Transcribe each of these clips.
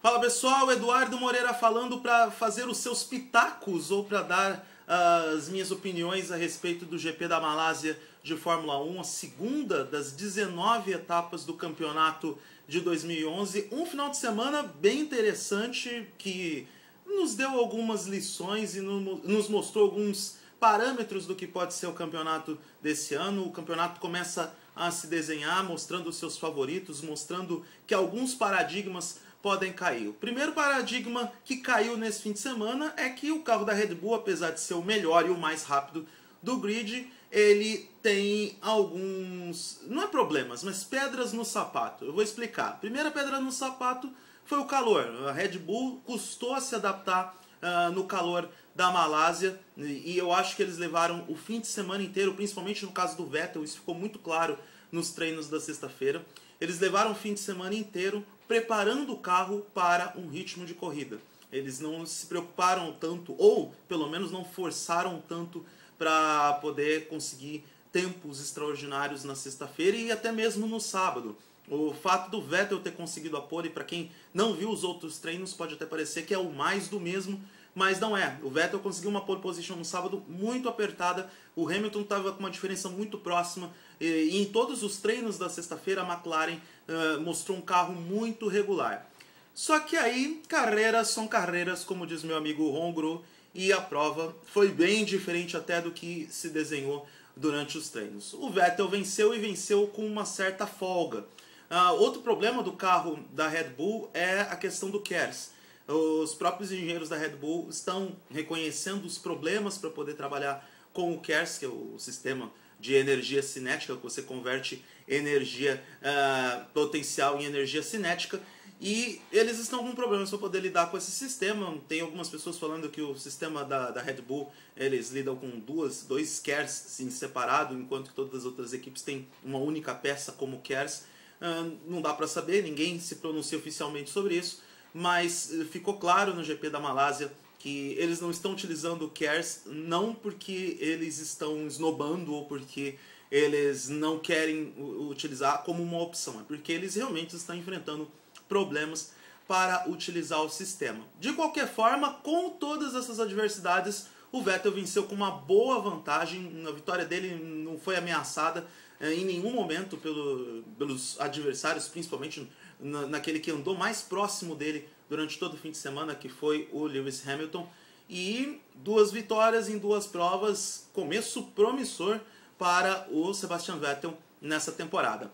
Fala pessoal, Eduardo Moreira falando para fazer os seus pitacos ou para dar as minhas opiniões a respeito do GP da Malásia de Fórmula 1, a segunda das 19 etapas do campeonato de 2011. Um final de semana bem interessante que nos deu algumas lições e nos mostrou alguns parâmetros do que pode ser o campeonato desse ano. O campeonato começa a se desenhar, mostrando os seus favoritos, mostrando que alguns paradigmas podem cair. O primeiro paradigma que caiu nesse fim de semana é que o carro da Red Bull, apesar de ser o melhor e o mais rápido do grid, ele tem alguns, não é problemas, mas pedras no sapato. Eu vou explicar. A primeira pedra no sapato foi o calor. A Red Bull custou a se adaptar no calor da Malásia e eu acho que eles levaram o fim de semana inteiro, principalmente no caso do Vettel, isso ficou muito claro nos treinos da sexta-feira. Eles levaram o fim de semana inteiro preparando o carro para um ritmo de corrida. Eles não se preocuparam tanto, ou pelo menos não forçaram tanto para poder conseguir tempos extraordinários na sexta-feira e até mesmo no sábado. O fato do Vettel ter conseguido a pole, para quem não viu os outros treinos, pode até parecer que é o mais do mesmo, mas não é. O Vettel conseguiu uma pole position no sábado muito apertada, o Hamilton estava com uma diferença muito próxima, e em todos os treinos da sexta-feira a McLaren mostrou um carro muito regular. Só que aí, carreiras são carreiras, como diz meu amigo Ron Gru, e a prova foi bem diferente até do que se desenhou durante os treinos. O Vettel venceu e venceu com uma certa folga. Outro problema do carro da Red Bull é a questão do KERS. Os próprios engenheiros da Red Bull estão reconhecendo os problemas para poder trabalhar com o KERS, que é o sistema de energia cinética, que você converte energia potencial em energia cinética, e eles estão com problemas para poder lidar com esse sistema. Tem algumas pessoas falando que o sistema da Red Bull, eles lidam com dois KERS em separado, enquanto que todas as outras equipes têm uma única peça como KERS. Não dá para saber, ninguém se pronuncia oficialmente sobre isso, mas ficou claro no GP da Malásia que eles não estão utilizando o KERS não porque eles estão esnobando ou porque eles não querem utilizar como uma opção, é porque eles realmente estão enfrentando problemas para utilizar o sistema. De qualquer forma, com todas essas adversidades, o Vettel venceu com uma boa vantagem. A vitória dele não foi ameaçada em nenhum momento pelos adversários, principalmente naquele que andou mais próximo dele durante todo o fim de semana, que foi o Lewis Hamilton. E 2 vitórias em 2 provas, começo promissor para o Sebastian Vettel nessa temporada.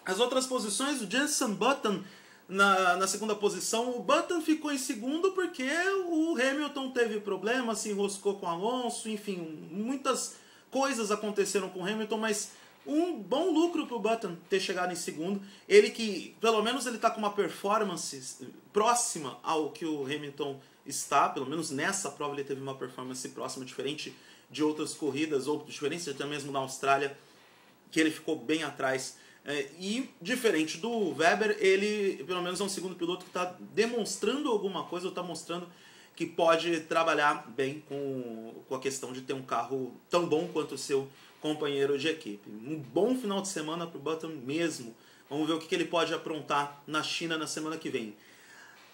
As outras posições, o Jenson Button na segunda posição. O Button ficou em segundo porque o Hamilton teve problema, se enroscou com o Alonso, enfim, muitas coisas aconteceram com o Hamilton, mas um bom lucro para o Button ter chegado em segundo. Ele que, pelo menos, ele está com uma performance próxima ao que o Hamilton está, pelo menos nessa prova ele teve uma performance próxima, diferente de outras corridas, ou diferente até mesmo na Austrália, que ele ficou bem atrás. E diferente do Webber, ele pelo menos é um segundo piloto que está demonstrando alguma coisa, ou está mostrando que pode trabalhar bem com a questão de ter um carro tão bom quanto o seu companheiro de equipe. Um bom final de semana para o Button mesmo. Vamos ver o que ele pode aprontar na China na semana que vem.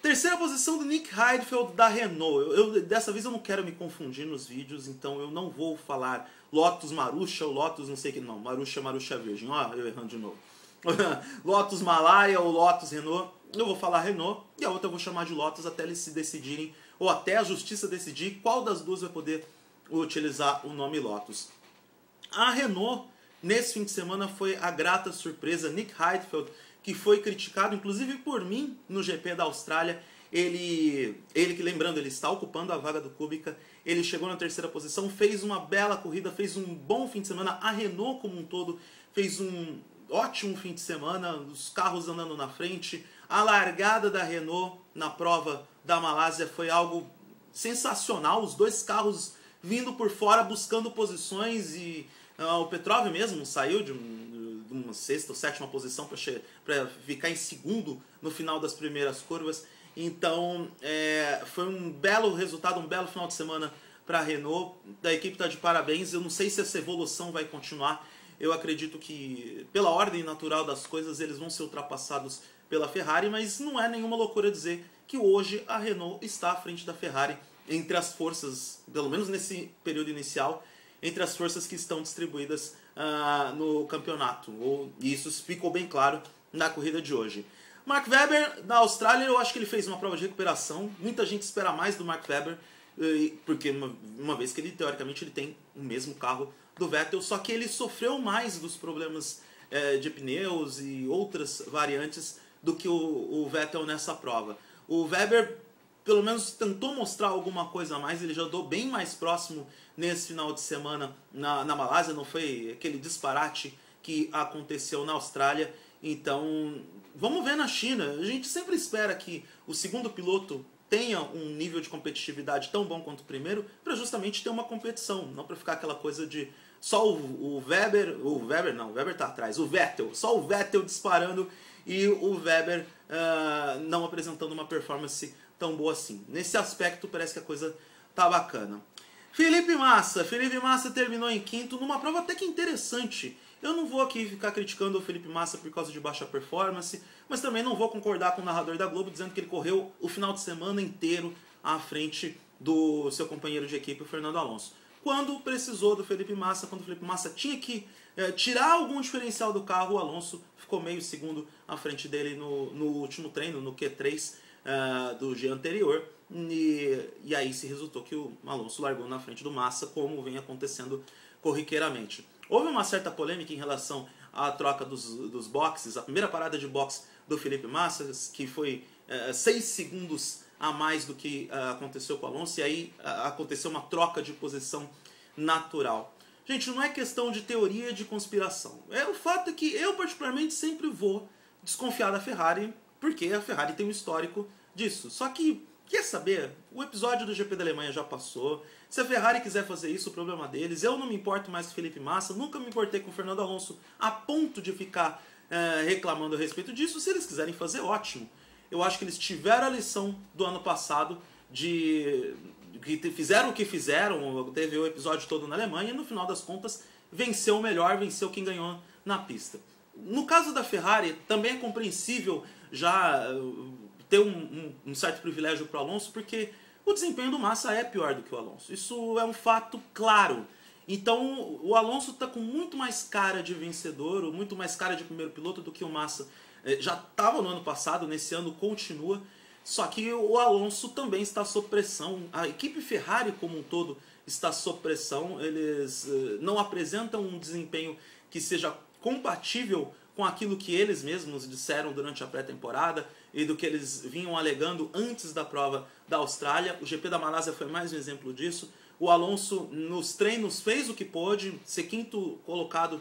Terceira posição do Nick Heidfeld da Renault. Dessa vez eu não quero me confundir nos vídeos, então eu não vou falar Lotus Marussia ou Lotus não sei o que. Não, Marussia Virgin. Ó, eu errando de novo. Lotus Malaya ou Lotus Renault. Eu vou falar Renault e a outra eu vou chamar de Lotus até eles se decidirem, ou até a justiça decidir qual das duas vai poder utilizar o nome Lotus. A Renault, nesse fim de semana, foi a grata surpresa. Nick Heidfeld, que foi criticado, inclusive por mim, no GP da Austrália. Ele que, lembrando, ele está ocupando a vaga do Kubica. Ele chegou na terceira posição, fez uma bela corrida, fez um bom fim de semana. A Renault, como um todo, fez um ótimo fim de semana. Os carros andando na frente. A largada da Renault na prova da Malásia foi algo sensacional. Os 2 carros vindo por fora, buscando posições, e o Petrov mesmo saiu de uma 6ª ou 7ª posição para ficar em segundo no final das primeiras curvas. Então foi um belo resultado, um belo final de semana para a Renault. A equipe está de parabéns. Eu não sei se essa evolução vai continuar. Eu acredito que, pela ordem natural das coisas, eles vão ser ultrapassados pela Ferrari, mas não é nenhuma loucura dizer que hoje a Renault está à frente da Ferrari entre as forças, pelo menos nesse período inicial, entre as forças que estão distribuídas no campeonato. E isso ficou bem claro na corrida de hoje. Mark Webber, na Austrália, eu acho que ele fez uma prova de recuperação. Muita gente espera mais do Mark Webber, porque uma vez que ele, teoricamente, ele tem o mesmo carro do Vettel, só que ele sofreu mais dos problemas de pneus e outras variantes do que o Vettel nessa prova. O Webber, pelo menos, tentou mostrar alguma coisa a mais, ele já andou bem mais próximo nesse final de semana na Malásia, não foi aquele disparate que aconteceu na Austrália. Então, vamos ver na China. A gente sempre espera que o segundo piloto tenha um nível de competitividade tão bom quanto o primeiro, para justamente ter uma competição, não para ficar aquela coisa de só o Webber está atrás, o Vettel, só o Vettel disparando e o Webber não apresentando uma performance tão boa assim. Nesse aspecto parece que a coisa tá bacana. Felipe Massa terminou em quinto numa prova até que interessante. Eu não vou aqui ficar criticando o Felipe Massa por causa de baixa performance, mas também não vou concordar com o narrador da Globo dizendo que ele correu o final de semana inteiro à frente do seu companheiro de equipe, o Fernando Alonso. Quando precisou do Felipe Massa, quando o Felipe Massa tinha que tirar algum diferencial do carro, o Alonso ficou meio segundo à frente dele no último treino, no Q3 do dia anterior. E aí se resultou que o Alonso largou na frente do Massa, como vem acontecendo corriqueiramente. Houve uma certa polêmica em relação à troca dos boxes, a primeira parada de boxe do Felipe Massa, que foi 6 segundos a mais do que aconteceu com o Alonso, e aí aconteceu uma troca de posição natural. Gente, não é questão de teoria de conspiração. O fato é que eu particularmente sempre vou desconfiar da Ferrari, porque a Ferrari tem um histórico disso. Só que, quer saber? O episódio do GP da Alemanha já passou. Se a Ferrari quiser fazer isso, o problema deles. Eu não me importo mais com o Felipe Massa, nunca me importei com o Fernando Alonso a ponto de ficar reclamando a respeito disso. Se eles quiserem fazer, ótimo. Eu acho que eles tiveram a lição do ano passado de que fizeram o que fizeram, teve o episódio todo na Alemanha e no final das contas venceu o melhor, venceu quem ganhou na pista. No caso da Ferrari, também é compreensível já ter um certo privilégio para o Alonso, porque o desempenho do Massa é pior do que o Alonso. Isso é um fato claro. Então o Alonso está com muito mais cara de vencedor, ou muito mais cara de primeiro piloto do que o Massa. Já estava no ano passado, nesse ano continua. Só que o Alonso também está sob pressão. A equipe Ferrari como um todo está sob pressão. Eles não apresentam um desempenho que seja compatível com aquilo que eles mesmos disseram durante a pré-temporada e do que eles vinham alegando antes da prova da Austrália. O GP da Malásia foi mais um exemplo disso. O Alonso nos treinos fez o que pôde, ser quinto colocado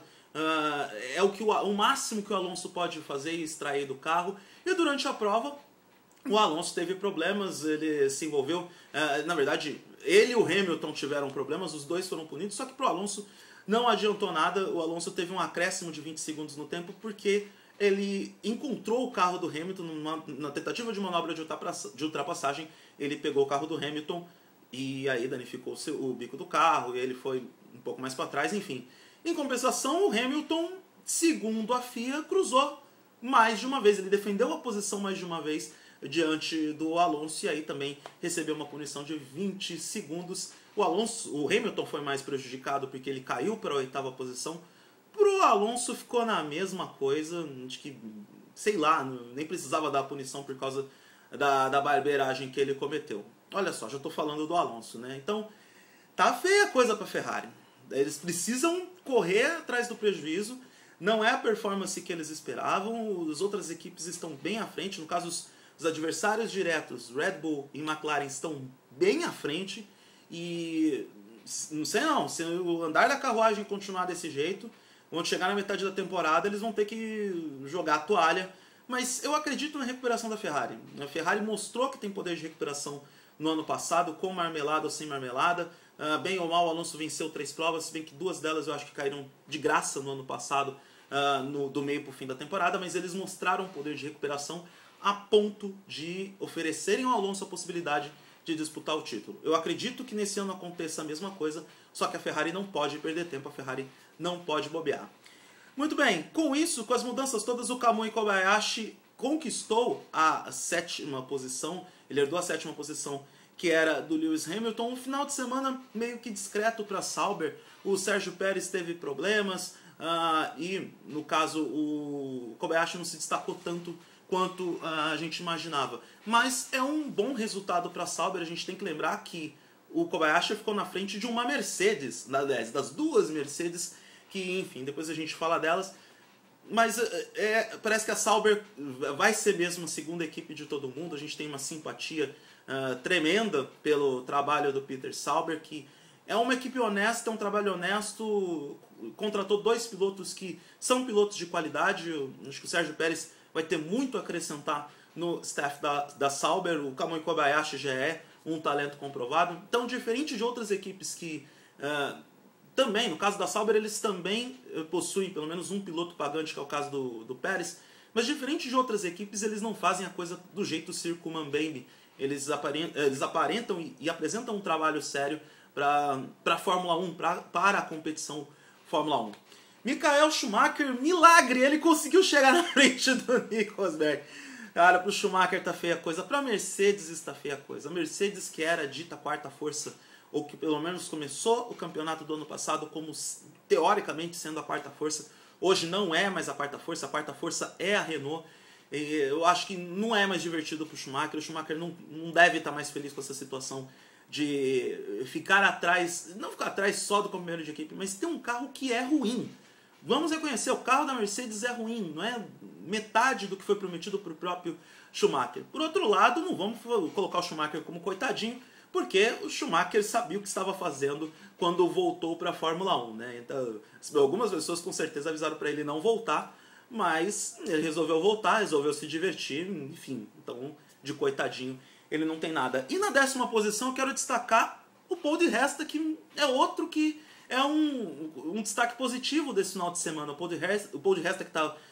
é o máximo que o Alonso pode fazer e extrair do carro. E durante a prova o Alonso teve problemas, ele se envolveu, na verdade ele e o Hamilton tiveram problemas, os dois foram punidos, só que para o Alonso não adiantou nada. O Alonso teve um acréscimo de 20 segundos no tempo porque ele encontrou o carro do Hamilton na tentativa de manobra de ultrapassagem. Ele pegou o carro do Hamilton e aí danificou o bico do carro e ele foi um pouco mais para trás, enfim. Em compensação, o Hamilton, segundo a FIA, cruzou mais de uma vez, ele defendeu a posição mais de uma vez diante do Alonso e aí também recebeu uma punição de 20 segundos. O Hamilton foi mais prejudicado porque ele caiu para a 8ª posição. Pro Alonso ficou na mesma coisa, de que, sei lá, nem precisava dar a punição por causa da barbeiragem que ele cometeu. Olha só, já estou falando do Alonso, né? Então, tá feia a coisa para a Ferrari. Eles precisam correr atrás do prejuízo, não é a performance que eles esperavam, as outras equipes estão bem à frente, no caso os adversários diretos, Red Bull e McLaren, estão bem à frente. E não sei não, se o andar da carruagem continuar desse jeito, quando chegar na metade da temporada eles vão ter que jogar a toalha. Mas eu acredito na recuperação da Ferrari. A Ferrari mostrou que tem poder de recuperação no ano passado, com marmelada ou sem marmelada. Bem ou mal, o Alonso venceu 3 provas, se bem que 2 delas eu acho que caíram de graça no ano passado, do meio para o fim da temporada, mas eles mostraram poder de recuperação a ponto de oferecerem ao Alonso a possibilidade de disputar o título. Eu acredito que nesse ano aconteça a mesma coisa, só que a Ferrari não pode perder tempo, a Ferrari não pode bobear. Muito bem, com isso, com as mudanças todas, o Kamui Kobayashi conquistou a 7ª posição ele herdou a 7ª posição, que era do Lewis Hamilton. Um final de semana meio que discreto para Sauber. O Sérgio Pérez teve problemas e, no caso, o Kobayashi não se destacou tanto quanto a gente imaginava. Mas é um bom resultado para Sauber. A gente tem que lembrar que o Kobayashi ficou na frente de uma Mercedes, das duas Mercedes, que, enfim, depois a gente fala delas. Mas parece que a Sauber vai ser mesmo a segunda equipe de todo mundo. A gente tem uma simpatia tremenda pelo trabalho do Peter Sauber, que é uma equipe honesta, é um trabalho honesto, contratou 2 pilotos que são pilotos de qualidade. Eu acho que o Sérgio Pérez vai ter muito a acrescentar no staff da Sauber. O Kamui Kobayashi já é um talento comprovado. Então, diferente de outras equipes que também, no caso da Sauber, eles também possuem pelo menos um piloto pagante, que é o caso do Pérez, mas diferente de outras equipes, eles não fazem a coisa do jeito Circo Mambembe. Eles aparentam e apresentam um trabalho sério para a Fórmula 1, para a competição Fórmula 1. Michael Schumacher, milagre, ele conseguiu chegar na frente do Nico Rosberg. Cara, para o Schumacher tá feia a coisa, para a Mercedes está feia a coisa. A Mercedes, que era dita quarta força, ou que pelo menos começou o campeonato do ano passado como teoricamente sendo a quarta força, hoje não é mais a quarta força é a Renault. E eu acho que não é mais divertido para o Schumacher não deve estar mais feliz com essa situação de ficar atrás, não ficar atrás só do companheiro de equipe, mas ter um carro que é ruim. Vamos reconhecer, o carro da Mercedes é ruim, não é metade do que foi prometido para o próprio Schumacher. Por outro lado, não vamos colocar o Schumacher como coitadinho, porque o Schumacher sabia o que estava fazendo quando voltou para a Fórmula 1. Né? Então, algumas pessoas com certeza avisaram para ele não voltar, mas ele resolveu voltar, resolveu se divertir, enfim, então de coitadinho ele não tem nada. E na 10ª posição eu quero destacar o Paul di Resta, que é outro que é um destaque positivo desse final de semana. O Paul di Resta que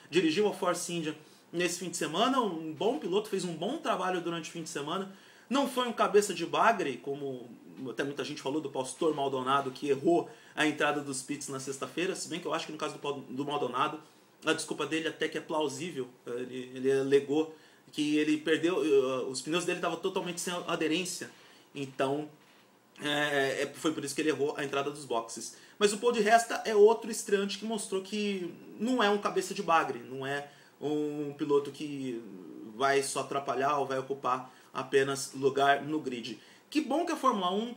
dirigiu a Force India nesse fim de semana, um bom piloto, fez um bom trabalho durante o fim de semana. Não foi um cabeça de bagre, como até muita gente falou do Pastor Maldonado, que errou a entrada dos pits na sexta-feira, se bem que eu acho que no caso do Maldonado, a desculpa dele até que é plausível. Ele alegou que ele perdeu, os pneus dele estavam totalmente sem aderência, então foi por isso que ele errou a entrada dos boxes. Mas o Paul di Resta é outro estreante que mostrou que não é um cabeça de bagre, não é um piloto que vai só atrapalhar ou vai ocupar apenas lugar no grid. Que bom que a Fórmula 1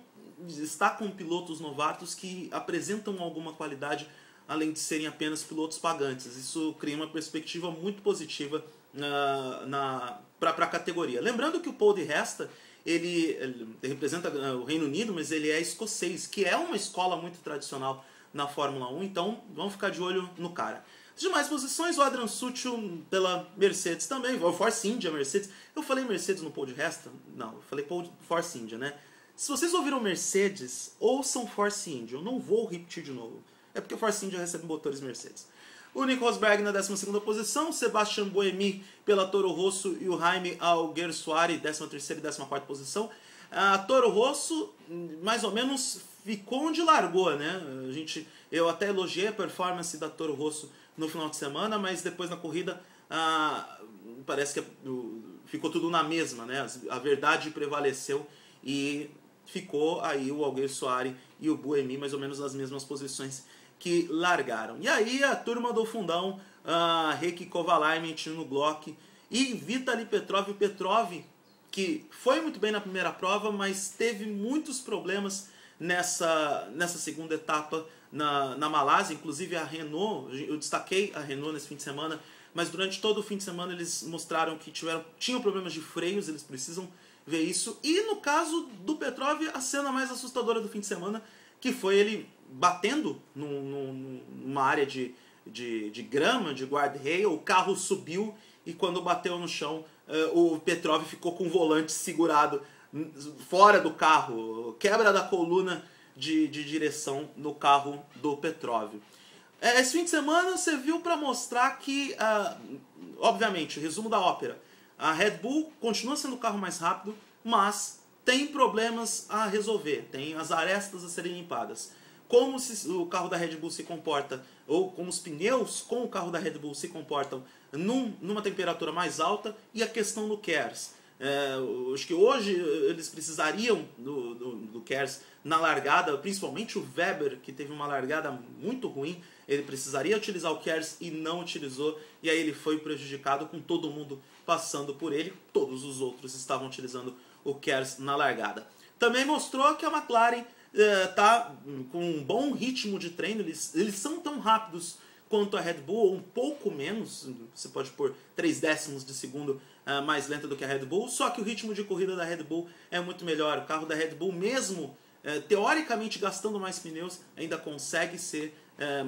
está com pilotos novatos que apresentam alguma qualidade, além de serem apenas pilotos pagantes. Isso cria uma perspectiva muito positiva para a categoria. Lembrando que o Paul di Resta ele representa o Reino Unido, mas ele é escocês, que é uma escola muito tradicional na Fórmula 1, então vamos ficar de olho no cara. As demais posições, o Adrian Sutil pela Mercedes também, o Force India, Mercedes. Eu falei Mercedes no Paul di Resta? Não, eu falei Force India, né? Se vocês ouviram Mercedes, ouçam Force India, eu não vou repetir de novo. É porque o Force India recebe motores Mercedes. O Nico Rosberg na 12ª posição, Sebastian Buemi pela Toro Rosso e o Jaime Alguersuari, 13ª e 14ª posição. A Toro Rosso, mais ou menos, ficou onde largou, né? Eu até elogiei a performance da Toro Rosso no final de semana, mas depois na corrida parece que ficou tudo na mesma, né? A verdade prevaleceu e ficou aí o Alguersuari e o Buemi mais ou menos nas mesmas posições que largaram. E aí a turma do fundão, Heikki Kovalainen no Glock e Vitaly Petrov, que foi muito bem na primeira prova, mas teve muitos problemas nessa segunda etapa na Malásia. Inclusive a Renault, eu destaquei a Renault nesse fim de semana, mas durante todo o fim de semana eles mostraram que tinham problemas de freios, eles precisam ver isso. E no caso do Petrov, a cena mais assustadora do fim de semana, que foi ele batendo numa área de grama, de guardrail, o carro subiu e quando bateu no chão, o Petrov ficou com o volante segurado fora do carro, quebra da coluna de direção no carro do Petrov. Esse fim de semana você viu para mostrar que, obviamente, resumo da ópera, a Red Bull continua sendo o carro mais rápido, mas tem problemas a resolver, tem as arestas a serem limpadas. Como o carro da Red Bull se comporta, ou como os pneus com o carro da Red Bull se comportam numa temperatura mais alta, e a questão do KERS. Acho que hoje eles precisariam do Kers na largada, principalmente o Weber, que teve uma largada muito ruim. Ele precisaria utilizar o Kers e não utilizou, e aí ele foi prejudicado com todo mundo passando por ele. Todos os outros estavam utilizando o Kers na largada. Também mostrou que a McLaren está com um bom ritmo de treino. Eles são tão rápidos quanto a Red Bull, ou um pouco menos, você pode pôr 3 décimos de segundo mais lenta do que a Red Bull, só que o ritmo de corrida da Red Bull é muito melhor. O carro da Red Bull, mesmo teoricamente gastando mais pneus, ainda consegue ser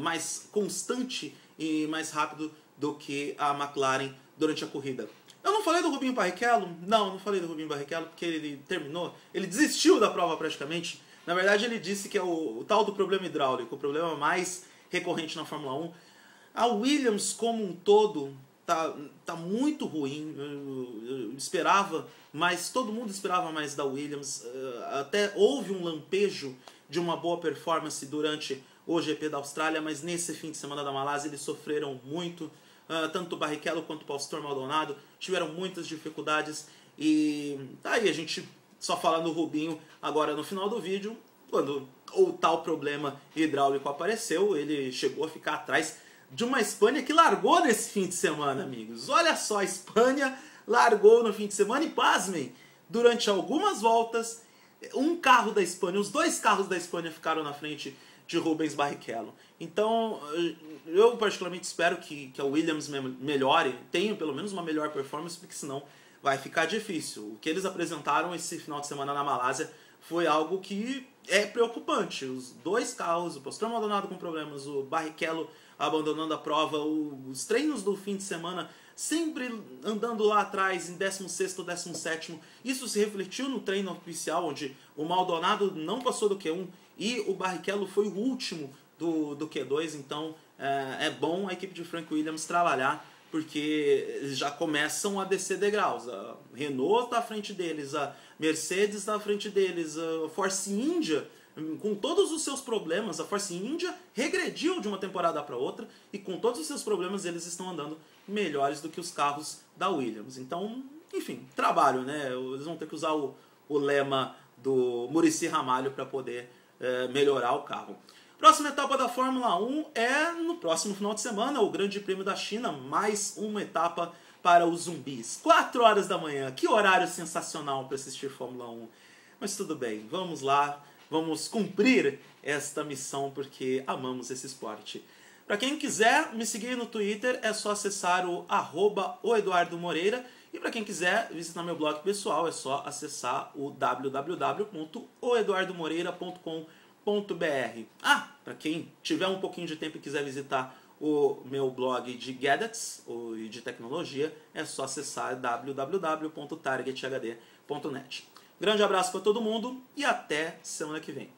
mais constante e mais rápido do que a McLaren durante a corrida. Eu não falei do Rubinho Barrichello? Não falei do Rubinho Barrichello porque ele terminou, ele desistiu da prova praticamente. Na verdade ele disse que é o tal do problema hidráulico, o problema mais recorrente na Fórmula 1. A Williams como um todo tá muito ruim. Eu esperava, mas todo mundo esperava mais da Williams. Até houve um lampejo de uma boa performance durante o GP da Austrália, mas nesse fim de semana da Malásia eles sofreram muito. Tanto o Barrichello quanto o Pastor Maldonado tiveram muitas dificuldades. E aí a gente só falando do Rubinho agora no final do vídeo, quando o tal problema hidráulico apareceu, ele chegou a ficar atrás de uma Espanha que largou nesse fim de semana, amigos. Olha só, a Espanha largou no fim de semana e, pasmem, durante algumas voltas, um carro da Espanha, os 2 carros da Espanha ficaram na frente de Rubens Barrichello. Então, eu particularmente espero que a Williams melhore, tenha pelo menos uma melhor performance, porque senão vai ficar difícil. O que eles apresentaram esse final de semana na Malásia foi algo que é preocupante. Os 2 carros, o Pastor Maldonado com problemas, o Barrichello abandonando a prova, os treinos do fim de semana sempre andando lá atrás em 16º, 17º. Isso se refletiu no treino oficial, onde o Maldonado não passou do Q1 e o Barrichello foi o último do Q2. Então é bom a equipe de Frank Williams trabalhar, porque eles já começam a descer degraus. A Renault está à frente deles, a Mercedes está à frente deles, a Force India, com todos os seus problemas, a Force India regrediu de uma temporada para outra, e com todos os seus problemas eles estão andando melhores do que os carros da Williams. Então, enfim, trabalho, né? Eles vão ter que usar o lema do Muricy Ramalho para poder melhorar o carro. Próxima etapa da Fórmula 1 é no próximo final de semana, o Grande Prêmio da China, mais uma etapa para os zumbis. 4 horas da manhã, que horário sensacional para assistir Fórmula 1. Mas tudo bem, vamos lá, vamos cumprir esta missão porque amamos esse esporte. Para quem quiser me seguir no Twitter, é só acessar o @oeduardomoreira. E para quem quiser visitar meu blog pessoal, é só acessar o www.oeduardomoreira.com.br. Para quem tiver um pouquinho de tempo e quiser visitar o meu blog de gadgets e de tecnologia, é só acessar www.targethd.net. Grande abraço para todo mundo e até semana que vem.